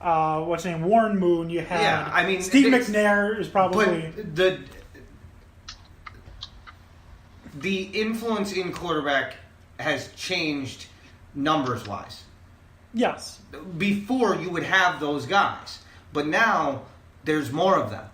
what's his name, Warren Moon. You had Steve McNair is probably the influence in quarterback has changed numbers wise. Yes. Before you would have those guys, but now there's more of them.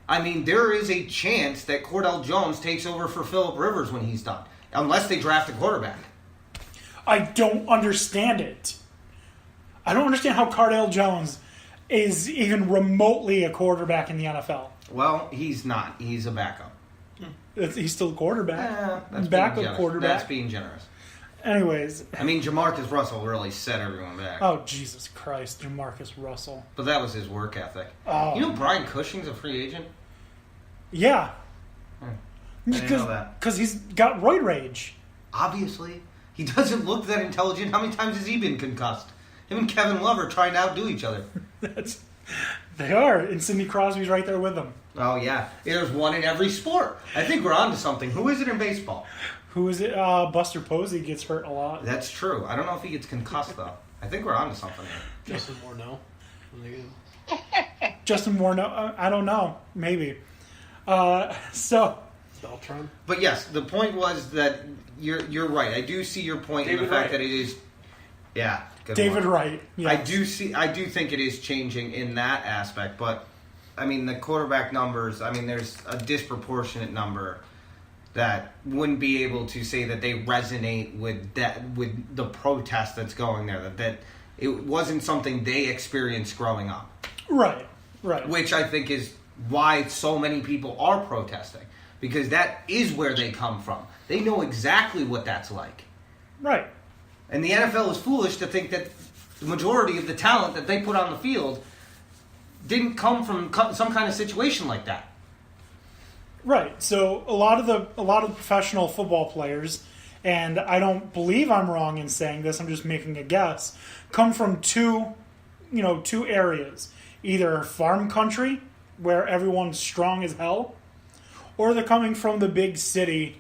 I mean, there is a chance that Cordell Jones takes over for Phillip Rivers when he's done, unless they draft a quarterback. I don't understand it. I don't understand how Cordell Jones is even remotely a quarterback in the NFL. Well, he's not. He's a backup. He's still a quarterback. That's backup quarterback. That's being generous. Anyways. I mean, Jamarcus Russell really set everyone back. Oh, Jesus Christ, Jamarcus Russell. But that was his work ethic. Oh. You know Brian Cushing's a free agent? Yeah. I didn't know that. Because he's got roid rage. Obviously. He doesn't look that intelligent. How many times has he been concussed? Him and Kevin Love are trying to outdo each other. They are. And Sidney Crosby's right there with them. Oh, yeah. There's one in every sport. I think we're on to something. Who is it in baseball? Who is it? Buster Posey gets hurt a lot. That's true. I don't know if he gets concussed, though. I think we're on to something here. Justin Morneau. Justin Morneau. I don't know. Maybe. So. Beltran. But yes, the point was that you're right. I do see your point in the fact that it is. Yeah. Good David one. Wright. Yes. I do think it is changing in that aspect, but I mean the quarterback numbers. I mean, there's a disproportionate number that wouldn't be able to say that they resonate with the protest that's going there. That it wasn't something they experienced growing up. Right. Which I think is why so many people are protesting, because that is where they come from. They know exactly what that's like. Right. And the NFL is foolish to think that the majority of the talent that they put on the field didn't come from some kind of situation like that. Right. So a lot of the professional football players, and I don't believe I'm wrong in saying this, I'm just making a guess, come from two areas. Either farm country, where everyone's strong as hell, or they're coming from the big city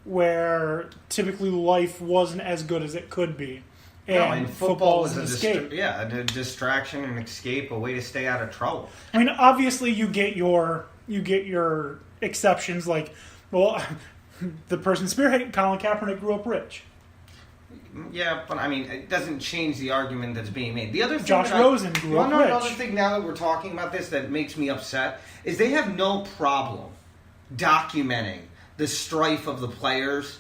where typically life wasn't as good as it could be. And football was an escape. A distraction, an escape, a way to stay out of trouble. I mean, obviously you get your exceptions, like, well, the person spearheading Colin Kaepernick grew up rich. Yeah, but I mean, it doesn't change the argument that's being made. The other thing Josh Rosen grew up rich. Another thing now that we're talking about this that makes me upset is they have no problem documenting the strife of the players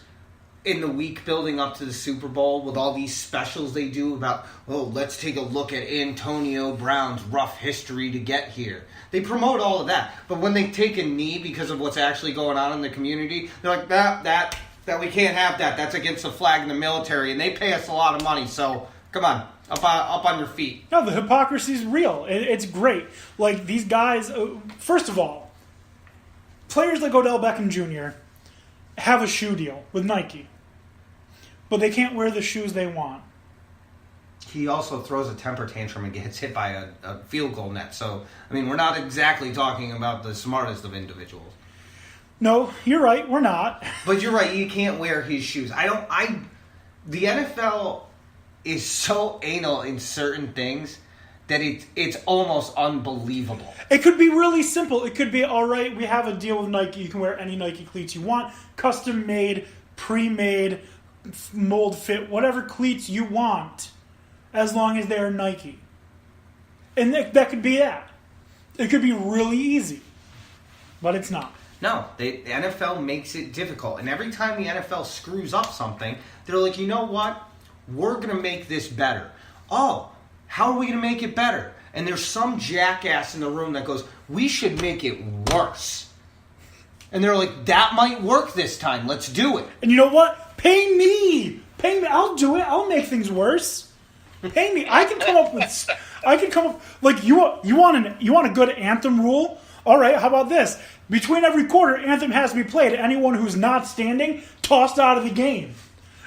in the week building up to the Super Bowl with all these specials they do about, let's take a look at Antonio Brown's rough history to get here. They promote all of that, but when they take a knee because of what's actually going on in the community, they're like, that we can't have that. That's against the flag in the military, and they pay us a lot of money, so come on, up on your feet. No, the hypocrisy's real. It's great. Like, these guys, first of all, players like Odell Beckham Jr. have a shoe deal with Nike, but they can't wear the shoes they want. He also throws a temper tantrum and gets hit by a field goal net. So, I mean, we're not exactly talking about the smartest of individuals. No, you're right, we're not. But you're right, you can't wear his shoes. The NFL is so anal in certain things that it's almost unbelievable. It could be really simple. It could be, all right, we have a deal with Nike. You can wear any Nike cleats you want. Custom made, pre-made, mold fit, whatever cleats you want, as long as they're Nike. And that could be that. It could be really easy. But it's not. No, the NFL makes it difficult. And every time the NFL screws up something, they're like, you know what? We're going to make this better. Oh, how are we going to make it better? And there's some jackass in the room that goes, we should make it worse. And they're like, that might work this time. Let's do it. And you know what? Pay me. I'll do it. I'll make things worse. Pay me. I can come up like you want a good anthem rule? All right, how about this? Between every quarter, anthem has to be played. Anyone who's not standing, tossed out of the game.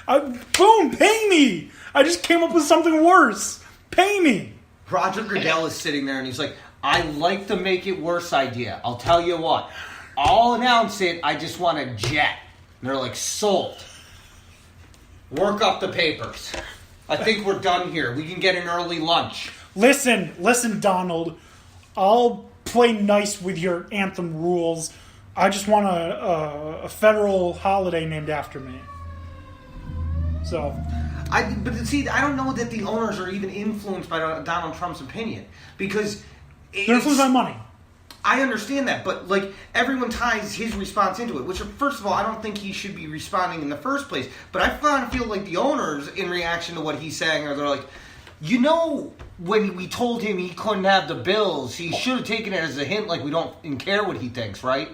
Boom, pay me. I just came up with something worse. Pay me. Roger Goodell is sitting there and he's like, I like the make it worse idea. I'll tell you what. I'll announce it. I just want a jet. And they're like, sold. Work up the papers. I think we're done here. We can get an early lunch. Listen, Donald. I'll play nice with your anthem rules. I just want a federal holiday named after me. So, But see, I don't know that the owners are even influenced by Donald Trump's opinion because they're influenced by money. I understand that, but everyone ties his response into it. Which, first of all, I don't think he should be responding in the first place. But I feel like the owners, in reaction to what he's saying, they're like, when we told him he couldn't have the Bills, he should have taken it as a hint, like we don't care what he thinks, right?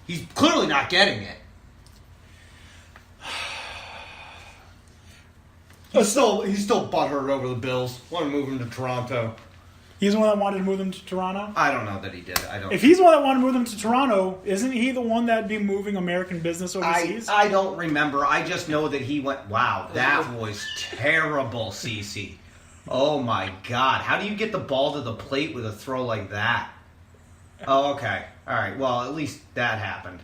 He's clearly not getting it. He's still butthurt over the Bills. Want to move him to Toronto. He's the one that wanted to move them to Toronto? I don't know that he did. If he's the one that wanted to move them to Toronto, isn't he the one that'd be moving American business overseas? I don't remember. I just know that he went, wow, that was terrible, CeCe. Oh, my God. How do you get the ball to the plate with a throw like that? Oh, okay. All right. Well, at least that happened.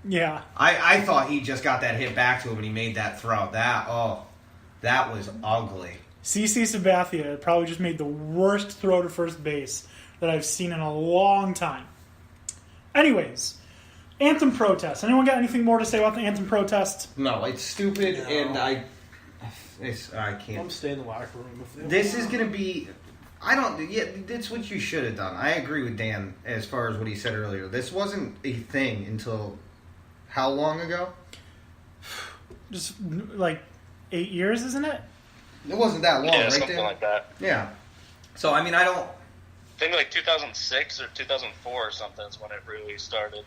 Yeah. I thought he just got that hit back to him and he made that throw. That was ugly. CeCe Sabathia probably just made the worst throw to first base that I've seen in a long time. Anyways, anthem protest. Anyone got anything more to say about the anthem protest? No, it's stupid, and I can't. I'm staying in the locker room. This is going to be... that's what you should have done. I agree with Dan as far as what he said earlier. This wasn't a thing until how long ago? Just 8 years, isn't it? It wasn't that long, right, something Dan? like that. Yeah. So, I mean, I don't... I think 2006 or 2004 or something is when it really started.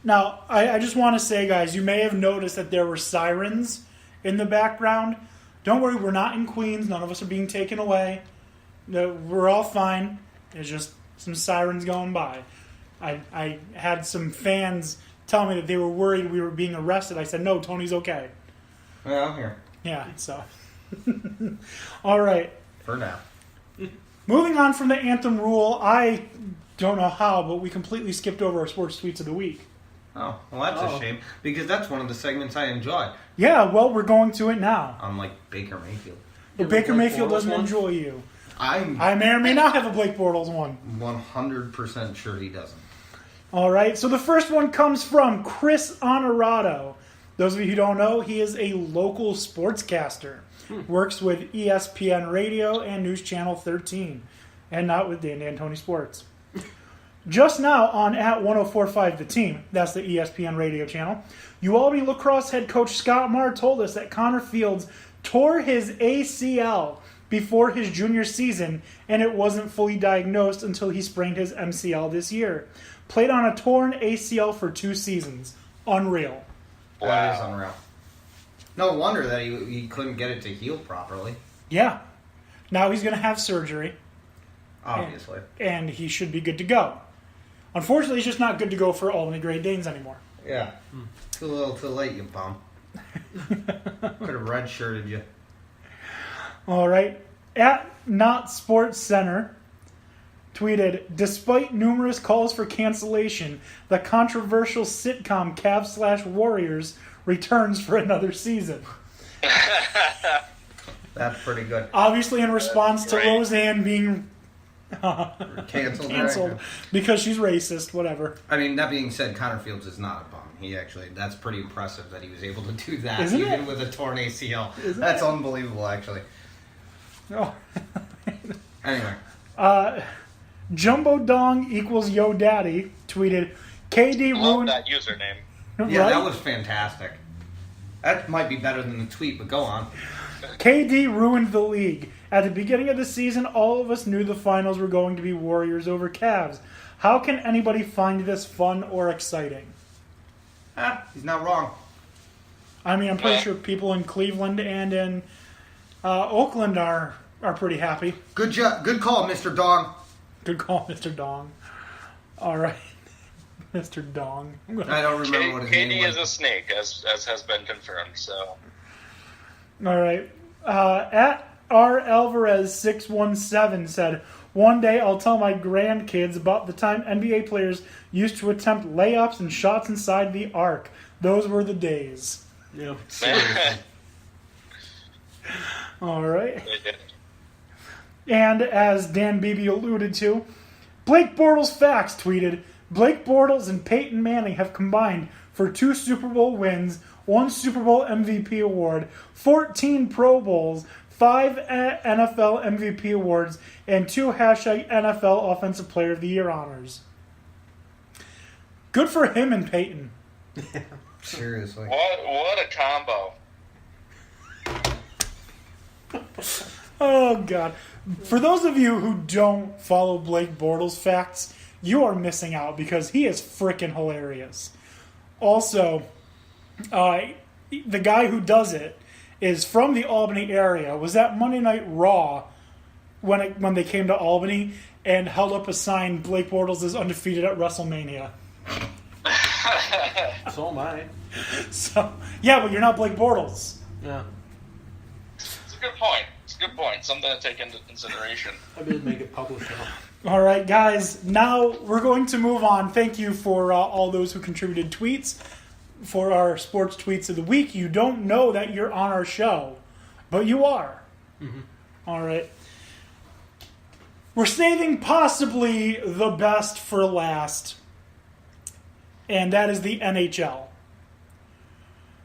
Now, I just want to say, guys, you may have noticed that there were sirens in the background. Don't worry, we're not in Queens. None of us are being taken away. No, we're all fine. There's just some sirens going by. I had some fans tell me that they were worried we were being arrested. I said, no, Tony's okay. Well, I'm here. Yeah, so... All right. For now. Moving on from the anthem rule, I don't know how, but we completely skipped over our sports tweets of the week. Oh, well, that's a shame, because that's one of the segments I enjoy. Yeah, well, we're going to it now. Unlike Baker Mayfield. But Baker Mayfield doesn't enjoy you. I may or may not have a Blake Bortles one. 100% sure he doesn't. All right, so the first one comes from Chris Honorado. Those of you who don't know, he is a local sportscaster. Works with ESPN Radio and News Channel 13. And not with Dan D'Antoni Sports. Just now on at 104.5 The Team, that's the ESPN Radio channel, UAlbany Lacrosse head coach Scott Marr told us that Connor Fields tore his ACL before his junior season, and it wasn't fully diagnosed until he sprained his MCL this year. Played on a torn ACL for 2 seasons. Unreal. Wow. That is unreal. No wonder that he couldn't get it to heal properly. Yeah. Now he's going to have surgery. Obviously. And he should be good to go. Unfortunately, he's just not good to go for Albany Great Danes anymore. Yeah. Too little too late, you bum. Could have redshirted you. All right. At Not Sports Center tweeted, despite numerous calls for cancellation, the controversial sitcom Cavs/Warriors returns for another season. That's pretty good. Obviously in response to Roseanne being canceled because she's racist, whatever. I mean, that being said, Connor Fields is not a bum. That's pretty impressive that he was able to do that, Isn't even it? with a torn ACL. Isn't That's it? unbelievable, actually. Oh. Anyway. Jumbo Dong equals Yo Daddy tweeted, KD ruined... Love that username. Yeah, right? that was fantastic. That might be better than the tweet, but go on. KD ruined the league. At the beginning of the season, all of us knew the finals were going to be Warriors over Cavs. How can anybody find this fun or exciting? He's not wrong. I mean, I'm pretty sure people in Cleveland and in Oakland are pretty happy. Good job. Good call, Mr. Dong. Good call, Mr. Dong. All right. Mr. Dong. I don't remember what his name KD was. is a snake, as has been confirmed, so... All right. At R. Alvarez 617 said, one day I'll tell my grandkids about the time NBA players used to attempt layups and shots inside the arc. Those were the days. Yeah. Seriously. All right. They did. And as Dan Beebe alluded to, Blake Bortles Facts tweeted, Blake Bortles and Peyton Manning have combined for 2 Super Bowl wins, 1 Super Bowl MVP award, 14 Pro Bowls, 5 NFL MVP awards, and 2 #NFL Offensive Player of the Year honors. Good for him and Peyton. Seriously. What a combo. Oh, God. For those of you who don't follow Blake Bortles Facts, you are missing out because he is freaking hilarious. Also, the guy who does it is from the Albany area, was at Monday Night Raw when they came to Albany and held up a sign, Blake Bortles is undefeated at WrestleMania. So am I. So, yeah, but you're not Blake Bortles. Yeah. It's a good point. It's a good point. Something to take into consideration. I did make it public now. All right, guys, now we're going to move on. Thank you for all those who contributed tweets for our sports tweets of the week. You don't know that you're on our show, but you are. Mm-hmm. All right. We're saving possibly the best for last, and that is the NHL.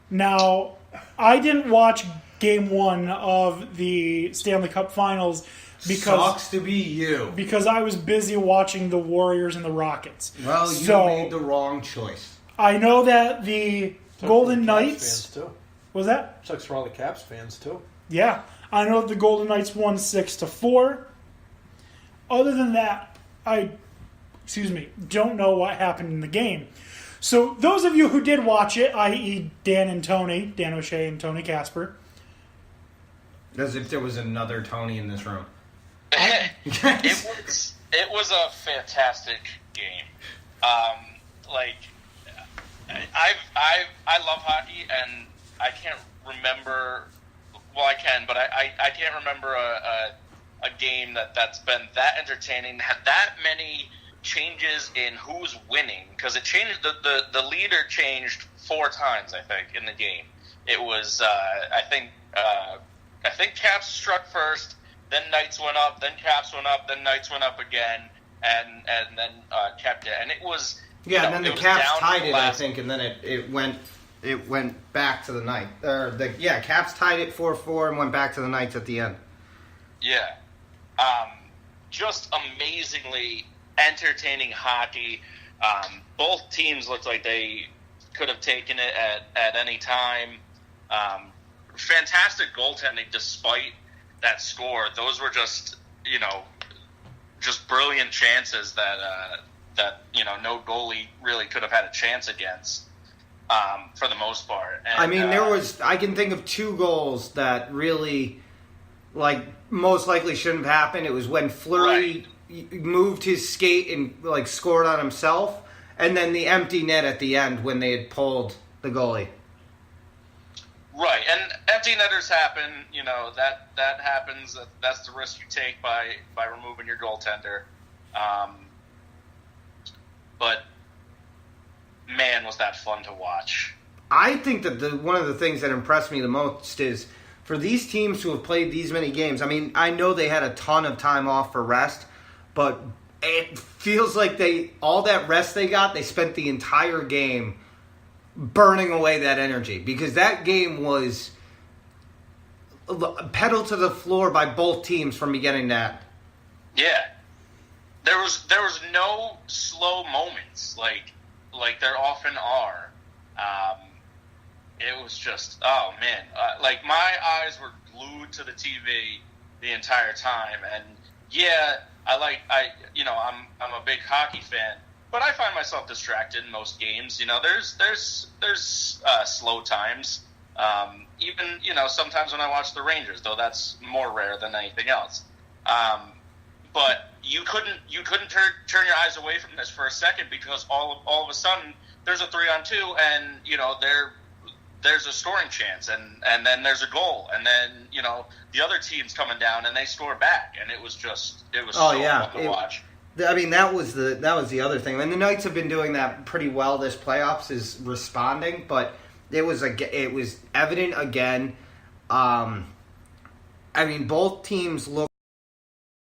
Now, I didn't watch Game 1 of the Stanley Cup Finals Sucks to be you. because I was busy watching the Warriors and the Rockets. Well, you made the wrong choice. I know that the Golden Knights... Fans too. Was that? Sucks for all the Caps fans too. Yeah. I know that the Golden Knights won 6-4. Other than that, I don't know what happened in the game. So those of you who did watch it, i.e. Dan O'Shea and Tony Casper. As if there was another Tony in this room. It was a fantastic game. I love hockey, and I can't remember. Well, I can, but I can't remember a game that's been that entertaining, had that many changes in who's winning, because it changed. The leader changed 4 times, I think, in the game. It was I think Caps struck first, then Knights went up, then Caps went up, then Knights went up again, and then kept it. And it was and then the Caps tied it, I think, and then it went back to the Knights. Caps tied it 4-4 and went back to the Knights at the end. Yeah, just amazingly entertaining hockey. Both teams looked like they could have taken it at any time. Fantastic goaltending despite that score. Those were just brilliant chances that no goalie really could have had a chance against for the most part. And, I mean, I can think of 2 goals that really, most likely shouldn't have happened. It was when Fleury moved his skate and scored on himself, and then the empty net at the end when they had pulled the goalie. Right, and empty netters happen. That happens. That's the risk you take by removing your goaltender. But man, was that fun to watch. I think that one of the things that impressed me the most is for these teams who have played these many games. I mean, I know they had a ton of time off for rest, but it feels like all that rest they got, they spent the entire game burning away that energy, because that game was pedal to the floor by both teams from beginning to end. Yeah, there was no slow moments like there often are. It was just, oh man, my eyes were glued to the TV the entire time, and yeah, I'm a big hockey fan. But I find myself distracted in most games. There's slow times. Even sometimes when I watch the Rangers, though that's more rare than anything else. But you couldn't turn your eyes away from this for a second, because all of a sudden there's a 3-on-2, and there's a scoring chance, and then there's a goal, and then the other team's coming down and they score back, and it was fun to watch. I mean, that was the other thing. And the Knights have been doing that pretty well this playoffs, is responding. But it was evident again. I mean, both teams look